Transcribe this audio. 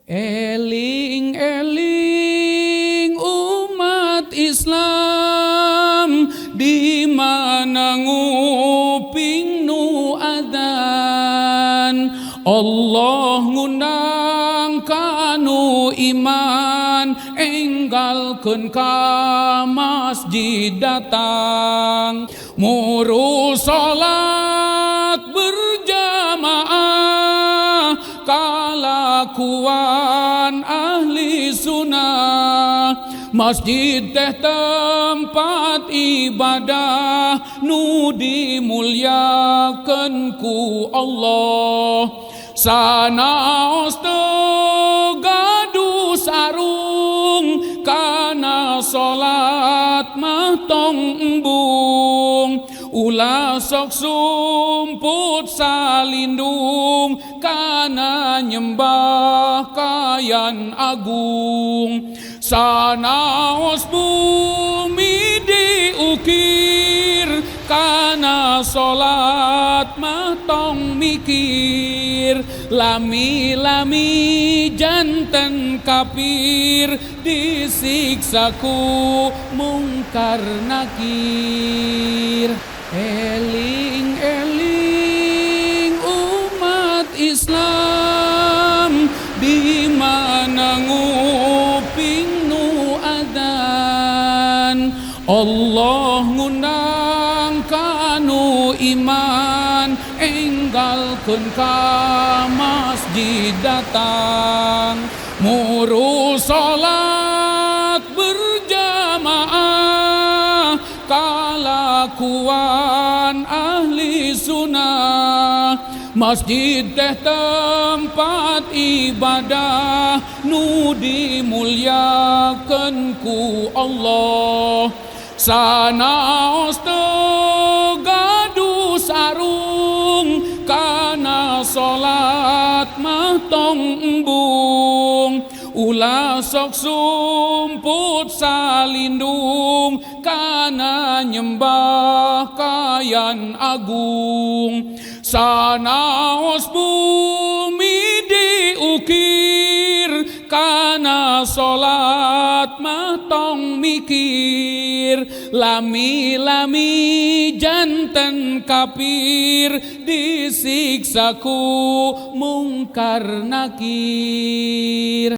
Eling-eling umat Islam, di mana nguping nu adzan. Allah ngundang kanu iman, enggalkeun ka masjid datang. Muru salat berjamaah, kalakuan ahli sunnah. Masjid teh tempat ibadah nu dimuliakeun ku Allah. Sanaos teu gaduh sarung, kana salat mah tong embung. Ulah sok sumput salindung, kana nyembah kayan agung. Sanaos bumi diukir, kana salat mah tong mikir. Lami-lami janten kafir, disiksa ku mungkar nakir. Eling-eling umat Islam, di mana nguping nu adzan. Allah ngundang kanu iman, enggalkeun ka masjid datang. Muru salat berjamaah, kalakuan ahli sunnah. Masjid teh tempat ibadah nu dimuliakeun ku Allah. Sanaos teu gaduh sarung, kana salat mah tong embung. Ulah sok sumput salindung, kana nyembah kayan agung. Sanaos bumi diukir, kana salat mah tong mikir. Lami-lami janten kafir, disiksa ku mungkar nakir.